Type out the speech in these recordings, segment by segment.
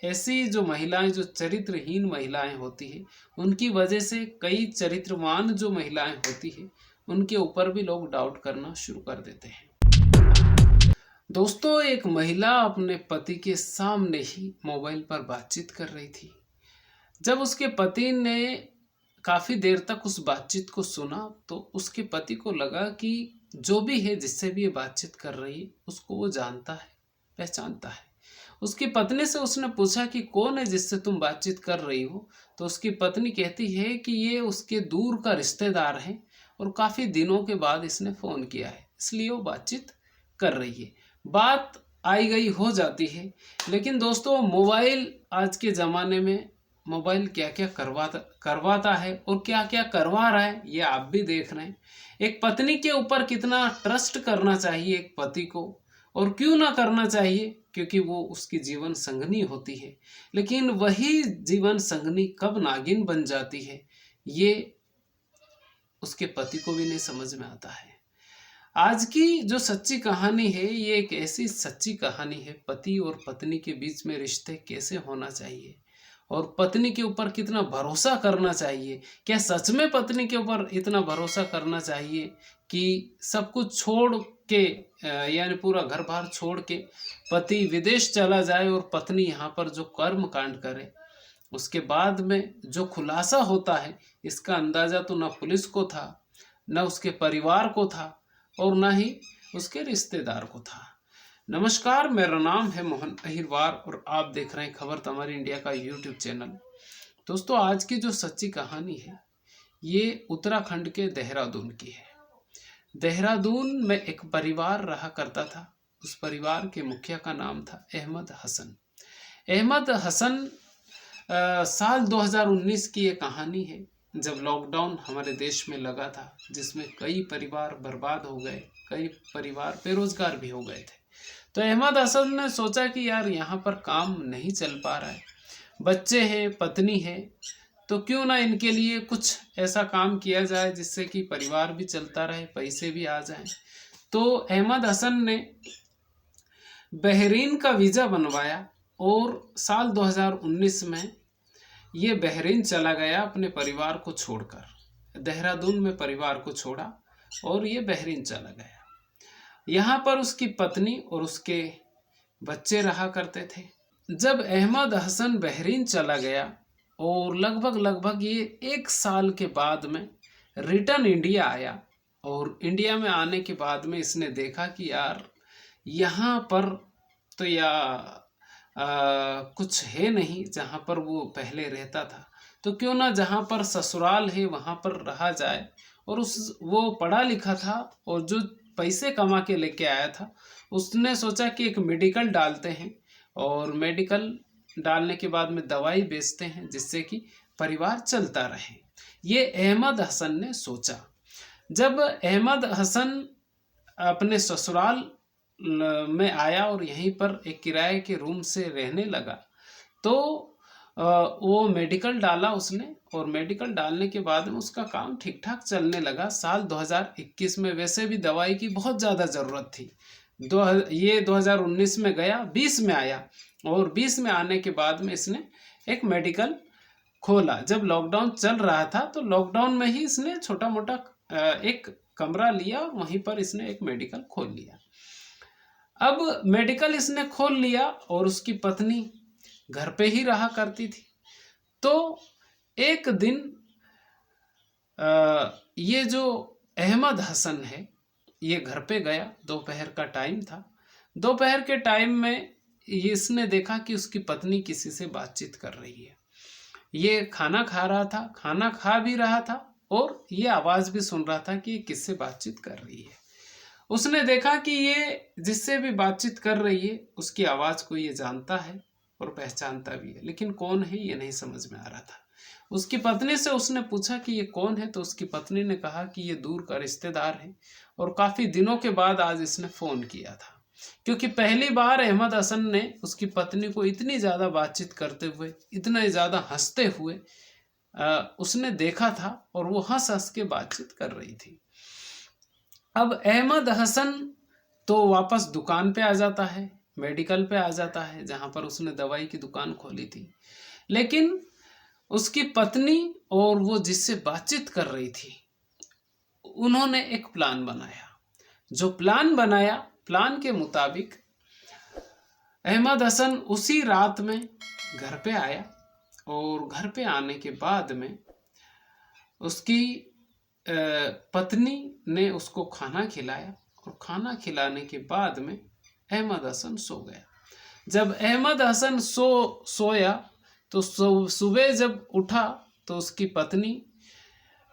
ऐसी जो महिलाएं, जो चरित्रहीन महिलाएं होती है, उनकी वजह से कई चरित्रवान जो महिलाएं होती है उनके ऊपर भी लोग डाउट करना शुरू कर देते हैं। दोस्तों, एक महिला अपने पति के सामने ही मोबाइल पर बातचीत कर रही थी। जब उसके पति ने काफ़ी देर तक उस बातचीत को सुना तो उसके पति को लगा कि जो भी है, जिससे भी ये बातचीत कर रही है, उसको वो जानता है, पहचानता है। उसकी पत्नी से उसने पूछा कि कौन है जिससे तुम बातचीत कर रही हो। तो उसकी पत्नी कहती है कि ये उसके दूर का रिश्तेदार है और काफ़ी दिनों के बाद इसने फ़ोन किया है, इसलिए वो बातचीत कर रही है। बात आई गई हो जाती है। लेकिन दोस्तों, मोबाइल आज के ज़माने में मोबाइल क्या क्या करवाता है और क्या क्या करवा रहा है, ये आप भी देख रहे हैं। एक पत्नी के ऊपर कितना ट्रस्ट करना चाहिए एक पति को, और क्यों ना करना चाहिए, क्योंकि वो उसकी जीवन संगनी होती है। लेकिन वही जीवन संगनी कब नागिन बन जाती है, ये उसके पति को भी नहीं समझ में आता है। आज की जो सच्ची कहानी है, ये एक ऐसी सच्ची कहानी है, पति और पत्नी के बीच में रिश्ते कैसे होना चाहिए और पत्नी के ऊपर कितना भरोसा करना चाहिए। क्या सच में पत्नी के ऊपर इतना भरोसा करना चाहिए कि सब कुछ छोड़ के, यानी पूरा घर बार छोड़ के पति विदेश चला जाए और पत्नी यहाँ पर जो कर्म कांड करे, उसके बाद में जो खुलासा होता है, इसका अंदाज़ा तो ना पुलिस को था, न उसके परिवार को था और ना ही उसके रिश्तेदार को था। नमस्कार, मेरा नाम है मोहन अहिरवार और आप देख रहे हैं खबर तमारी इंडिया का यूट्यूब चैनल। दोस्तों, आज की जो सच्ची कहानी है, ये उत्तराखंड के देहरादून की है। देहरादून में एक परिवार रहा करता था। उस परिवार के मुखिया का नाम था अहमद हसन। अहमद हसन साल 2019 की ये कहानी है, जब लॉकडाउन हमारे देश में लगा था, जिसमें कई परिवार बर्बाद हो गए, कई परिवार बेरोजगार भी हो गए थे। तो अहमद हसन ने सोचा कि यार, यहाँ पर काम नहीं चल पा रहा है, बच्चे हैं, पत्नी है, तो क्यों ना इनके लिए कुछ ऐसा काम किया जाए जिससे कि परिवार भी चलता रहे, पैसे भी आ जाएं। तो अहमद हसन ने बहरीन का वीज़ा बनवाया और साल 2019 में ये बहरीन चला गया अपने परिवार को छोड़कर। देहरादून में परिवार को छोड़ा और ये बहरीन चला गया। यहाँ पर उसकी पत्नी और उसके बच्चे रहा करते थे। जब अहमद हसन बहरीन चला गया और लगभग ये 1 साल के बाद में रिटर्न इंडिया आया, और इंडिया में आने के बाद में इसने देखा कि यार, यहाँ पर तो कुछ है नहीं जहाँ पर वो पहले रहता था, तो क्यों ना जहाँ पर ससुराल है वहाँ पर रहा जाए। और वो पढ़ा लिखा था और जो पैसे कमा के लेके आया था, उसने सोचा कि एक मेडिकल डालते हैं और मेडिकल डालने के बाद में दवाई बेचते हैं जिससे कि परिवार चलता रहे। ये अहमद हसन ने सोचा। जब अहमद हसन अपने ससुराल में आया और यहीं पर एक किराए के रूम से रहने लगा, तो वो मेडिकल डाला उसने, और मेडिकल डालने के बाद में उसका काम ठीक ठाक चलने लगा। साल 2021 में वैसे भी दवाई की बहुत ज़्यादा ज़रूरत थी। ये 2019 में गया, 20 में आया, और 20 में आने के बाद में इसने एक मेडिकल खोला। जब लॉकडाउन चल रहा था तो लॉकडाउन में ही इसने छोटा मोटा एक कमरा लिया और वहीं पर इसने एक मेडिकल खोल लिया। अब मेडिकल इसने खोल लिया और उसकी पत्नी घर पे ही रहा करती थी। तो एक दिन ये जो अहमद हसन है, ये घर पे गया। दोपहर का टाइम था। दोपहर के टाइम में इसने देखा कि उसकी पत्नी किसी से बातचीत कर रही है। ये खाना खा रहा था, खाना खा भी रहा था और ये आवाज़ भी सुन रहा था कि ये किससे बातचीत कर रही है। उसने देखा कि ये जिससे भी बातचीत कर रही है, उसकी आवाज़ को ये जानता है और पहचानता भी है, लेकिन कौन है ये नहीं समझ में आ रहा था। उसकी पत्नी से उसने पूछा कि ये कौन है, तो उसकी पत्नी ने कहा कि ये दूर का रिश्तेदार है और काफ़ी दिनों के बाद आज इसने फ़ोन किया था, क्योंकि पहली बार अहमद हसन ने उसकी पत्नी को इतनी ज़्यादा बातचीत करते हुए, इतना ज़्यादा हंसते हुए उसने देखा था, और वो हंस हंस के बातचीत कर रही थी। अब अहमद हसन तो वापस दुकान पे आ जाता है। मेडिकल पे आ जाता है जहाँ पर उसने दवाई की दुकान खोली थी। लेकिन उसकी पत्नी और वो जिससे बातचीत कर रही थी, उन्होंने एक प्लान बनाया। जो प्लान बनाया, प्लान के मुताबिक अहमद हसन उसी रात में घर पे आया और घर पे आने के बाद में उसकी पत्नी ने उसको खाना खिलाया और खाना खिलाने के बाद में अहमद हसन सो गया। जब अहमद हसन सोया तो सुबह जब उठा तो उसकी पत्नी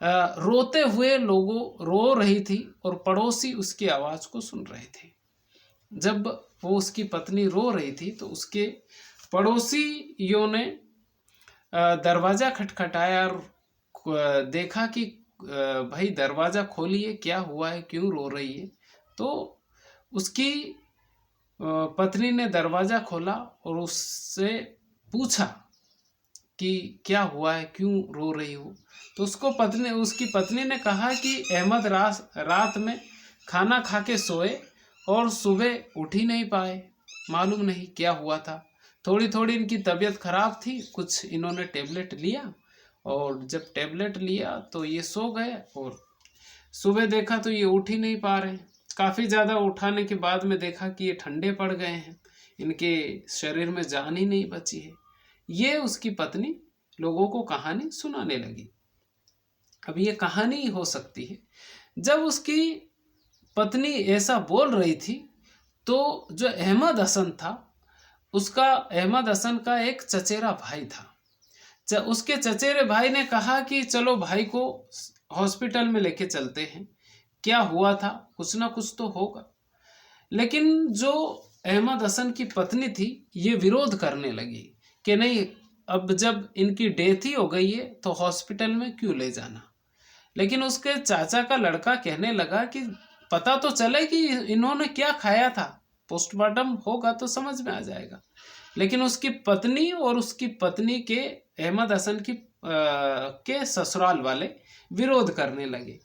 रोते हुए रो रही थी और पड़ोसी उसकी आवाज़ को सुन रहे थे। जब वो उसकी पत्नी रो रही थी तो उसके पड़ोसियों ने दरवाज़ा खटखटाया और देखा कि भाई दरवाज़ा खोलिए, क्या हुआ है, क्यों रो रही है। तो उसकी पत्नी ने दरवाज़ा खोला और उससे पूछा कि क्या हुआ है, क्यों रो रही हो। तो उसकी पत्नी ने कहा कि अहमद रात में खाना खा के सोए और सुबह उठ ही नहीं पाए, मालूम नहीं क्या हुआ था। थोड़ी थोड़ी इनकी तबीयत खराब थी, कुछ इन्होंने टेबलेट लिया और जब टेबलेट लिया तो ये सो गए और सुबह देखा तो ये उठ ही नहीं पा रहे। काफ़ी ज़्यादा उठाने के बाद में देखा कि ये ठंडे पड़ गए हैं, इनके शरीर में जान ही नहीं बची है। ये उसकी पत्नी लोगों को कहानी सुनाने लगी। अब ये कहानी हो सकती है जब उसकी पत्नी ऐसा बोल रही थी तो जो अहमद हसन था, उसका अहमद हसन का एक चचेरा भाई था। उसके चचेरे भाई ने कहा कि चलो भाई को हॉस्पिटल में लेके चलते हैं, क्या हुआ था, कुछ ना कुछ तो होगा। लेकिन जो अहमद हसन की पत्नी थी ये विरोध करने लगी कि नहीं, अब जब इनकी डेथ ही हो गई है तो हॉस्पिटल में क्यों ले जाना। लेकिन उसके चाचा का लड़का कहने लगा कि पता तो चले कि इन्होंने क्या खाया था, पोस्टमार्टम होगा तो समझ में आ जाएगा। लेकिन उसकी पत्नी और उसकी पत्नी के अहमद हसन के ससुराल वाले विरोध करने लगे।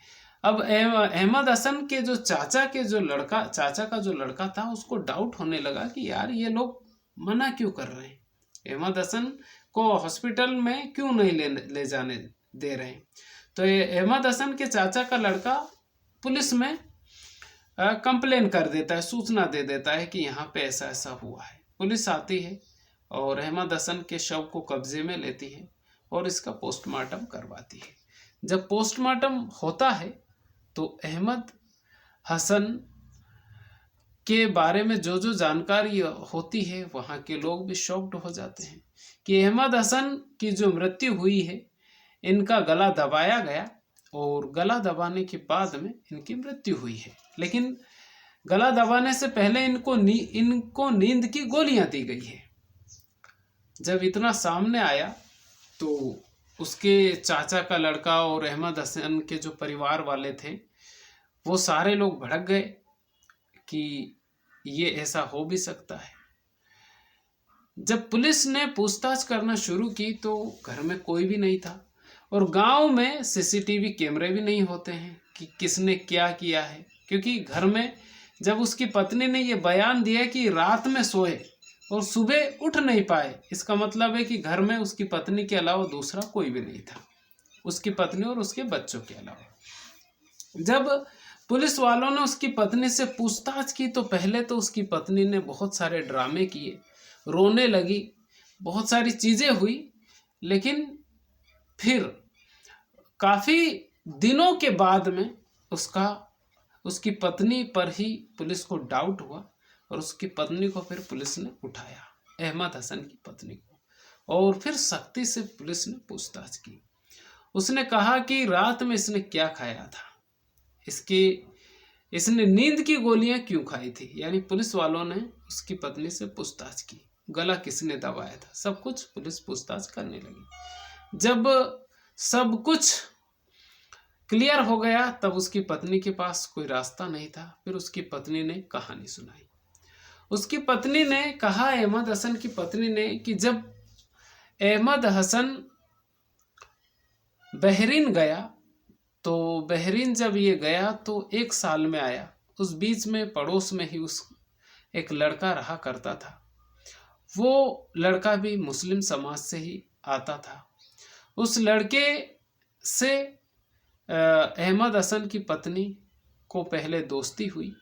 अब अहमद हसन के जो चाचा का जो लड़का था उसको डाउट होने लगा कि यार ये लोग मना क्यों कर रहे हैं, अहमद हसन को हॉस्पिटल में क्यों नहीं ले जाने दे रहे हैं। तो अहमद हसन के चाचा का लड़का पुलिस में कंप्लेन कर देता है, सूचना दे देता है कि यहाँ पे ऐसा ऐसा हुआ है। पुलिस आती है और अहमद हसन के शव को कब्जे में लेती है और इसका पोस्टमार्टम करवाती है। जब पोस्टमार्टम होता है तो अहमद हसन के बारे में जो जो जानकारी होती है वहाँ के लोग भी शॉक्ड हो जाते हैं कि अहमद हसन की जो मृत्यु हुई है, इनका गला दबाया गया और गला दबाने के बाद में इनकी मृत्यु हुई है। लेकिन गला दबाने से पहले इनको नींद की गोलियां दी गई है। जब इतना सामने आया तो उसके चाचा का लड़का और अहमद हसन के जो परिवार वाले थे वो सारे लोग भड़क गए कि ये ऐसा हो भी सकता है। जब पुलिस ने पूछताछ करना शुरू की तो घर में कोई भी नहीं था और गांव में सीसीटीवी कैमरे भी नहीं होते हैं कि किसने क्या किया है, क्योंकि घर में जब उसकी पत्नी ने ये बयान दिया कि रात में सोए और सुबह उठ नहीं पाए, इसका मतलब है कि घर में उसकी पत्नी के अलावा दूसरा कोई भी नहीं था, उसकी पत्नी और उसके बच्चों के अलावा। जब पुलिस वालों ने उसकी पत्नी से पूछताछ की तो पहले तो उसकी पत्नी ने बहुत सारे ड्रामे किए, रोने लगी, बहुत सारी चीज़ें हुई। लेकिन फिर काफ़ी दिनों के बाद में उसकी पत्नी पर ही पुलिस को डाउट हुआ और उसकी पत्नी को फिर पुलिस ने उठाया, अहमद हसन की पत्नी को, और फिर सख्ती से पुलिस ने पूछताछ की। उसने कहा कि रात में इसने क्या खाया था, इसने नींद की गोलियां क्यों खाई थी। यानी पुलिस वालों ने उसकी पत्नी से पूछताछ की, गला किसने दबाया था, सब कुछ पुलिस पूछताछ करने लगी। जब सब कुछ क्लियर हो गया तब उसकी पत्नी के पास कोई रास्ता नहीं था। फिर उसकी पत्नी ने कहानी सुनाई। उसकी पत्नी ने कहा, अहमद हसन की पत्नी ने, कि जब अहमद हसन बहरीन गया तो बहरीन जब ये गया तो 1 साल में आया, उस बीच में पड़ोस में ही उस एक लड़का रहा करता था। वो लड़का भी मुस्लिम समाज से ही आता था। उस लड़के से अहमद हसन की पत्नी को पहले दोस्ती हुई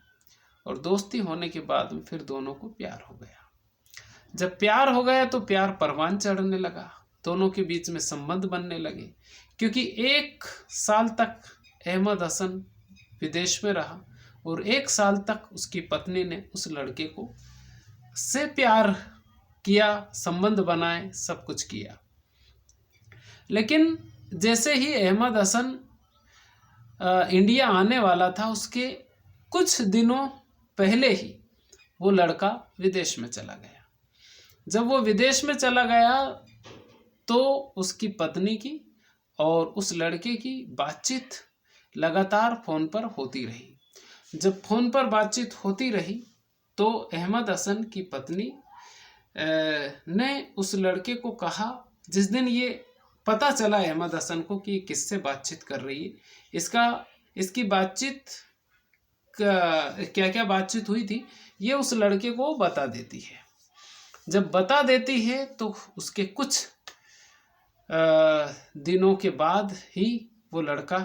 और दोस्ती होने के बाद में फिर दोनों को प्यार हो गया। जब प्यार हो गया तो प्यार परवान चढ़ने लगा, दोनों के बीच में संबंध बनने लगे। क्योंकि 1 साल तक अहमद हसन विदेश में रहा और 1 साल तक उसकी पत्नी ने उस लड़के को से प्यार किया, संबंध बनाए, सब कुछ किया। लेकिन जैसे ही अहमद हसन इंडिया आने वाला था, उसके कुछ दिनों पहले ही वो लड़का विदेश में चला गया। जब वो विदेश में चला गया तो उसकी पत्नी की और उस लड़के की बातचीत लगातार फ़ोन पर होती रही। जब फ़ोन पर बातचीत होती रही तो अहमद हसन की पत्नी ने उस लड़के को कहा, जिस दिन ये पता चला अहमद हसन को कि किससे बातचीत कर रही है, इसकी बातचीत क्या क्या बातचीत हुई थी, ये उस लड़के को बता देती है। जब बता देती है तो उसके कुछ दिनों के बाद ही वो लड़का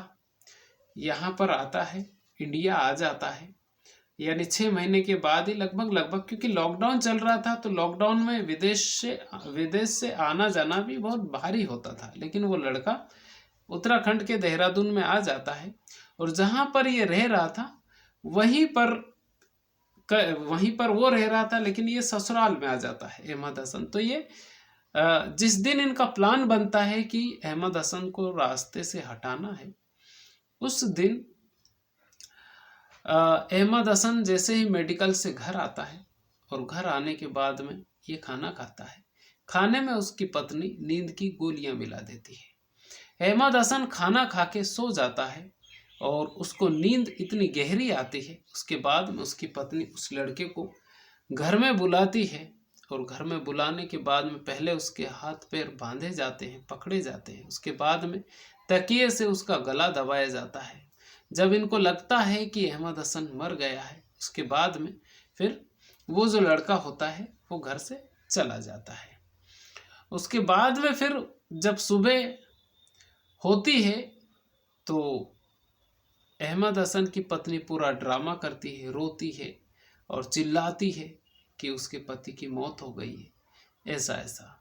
यहाँ पर आता है, इंडिया आ जाता है। यानी 6 महीने के बाद ही लगभग, क्योंकि लॉकडाउन चल रहा था तो लॉकडाउन में विदेश से आना जाना भी बहुत भारी होता था। लेकिन वो लड़का उत्तराखंड के देहरादून में आ जाता है और जहाँ पर ये रह रहा था वहीं पर वो रह रहा था, लेकिन ये ससुराल में आ जाता है अहमद हसन। तो ये जिस दिन इनका प्लान बनता है कि अहमद हसन को रास्ते से हटाना है, उस दिन अहमद हसन जैसे ही मेडिकल से घर आता है और घर आने के बाद में ये खाना खाता है। खाने में उसकी पत्नी नींद की गोलियां मिला देती है। अहमद हसन खाना खा के सो जाता है और उसको नींद इतनी गहरी आती है। उसके बाद में उसकी पत्नी उस लड़के को घर में बुलाती है और घर में बुलाने के बाद में पहले उसके हाथ पैर बांधे जाते हैं, पकड़े जाते हैं। उसके बाद में तकिए से उसका गला दबाया जाता है। जब इनको लगता है कि अहमद हसन मर गया है, उसके बाद में फिर वो जो लड़का होता है वो घर से चला जाता है। उसके बाद में फिर जब सुबह होती है तो अहमद हसन की पत्नी पूरा ड्रामा करती है, रोती है और चिल्लाती है कि उसके पति की मौत हो गई है, ऐसा ऐसा।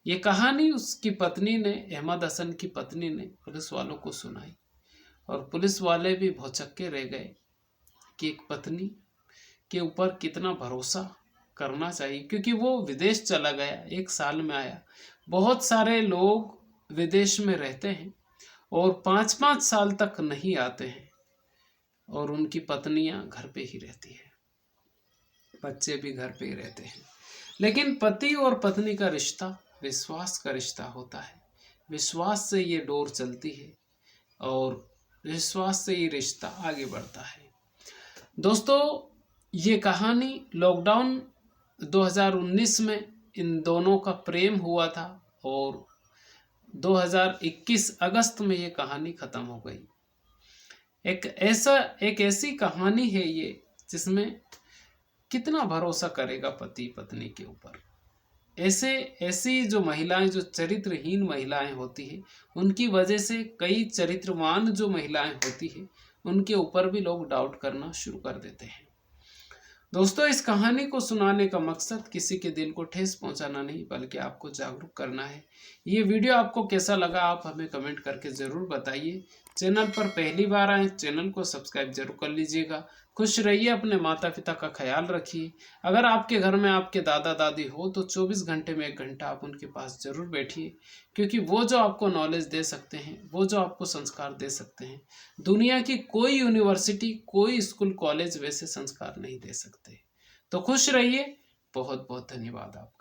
ये कहानी उसकी पत्नी ने, अहमद हसन की पत्नी ने पुलिस वालों को सुनाई और पुलिस वाले भी भौचक्के रह गए कि एक पत्नी के ऊपर कितना भरोसा करना चाहिए, क्योंकि वो विदेश चला गया, 1 साल में आया। बहुत सारे लोग विदेश में रहते हैं और 5-5 साल तक नहीं आते हैं और उनकी पत्नियां घर पे ही रहती है, बच्चे भी घर पे ही रहते हैं। लेकिन पति और पत्नी का रिश्ता विश्वास का रिश्ता होता है। विश्वास से ये डोर चलती है और विश्वास से ये रिश्ता आगे बढ़ता है। दोस्तों, ये कहानी लॉकडाउन 2019 में इन दोनों का प्रेम हुआ था और 2021 अगस्त में ये कहानी ख़त्म हो गई। एक ऐसी कहानी है ये जिसमें कितना भरोसा करेगा पति पत्नी के ऊपर। ऐसी जो महिलाएं, जो चरित्रहीन महिलाएं होती है, उनकी वजह से कई चरित्रवान जो महिलाएं होती है उनके ऊपर भी लोग डाउट करना शुरू कर देते हैं। दोस्तों, इस कहानी को सुनाने का मकसद किसी के दिल को ठेस पहुंचाना नहीं, बल्कि आपको जागरूक करना है। ये वीडियो आपको कैसा लगा आप हमें कमेंट करके ज़रूर बताइए। चैनल पर पहली बार आए, चैनल को सब्सक्राइब जरूर कर लीजिएगा। खुश रहिए, अपने माता पिता का ख्याल रखिए। अगर आपके घर में आपके दादा दादी हो तो 24 घंटे में 1 घंटा आप उनके पास ज़रूर बैठिए, क्योंकि वो जो आपको नॉलेज दे सकते हैं, वो जो आपको संस्कार दे सकते हैं, दुनिया की कोई यूनिवर्सिटी, कोई स्कूल कॉलेज वैसे संस्कार नहीं दे सकते। तो खुश रहिए। बहुत बहुत धन्यवाद आपका।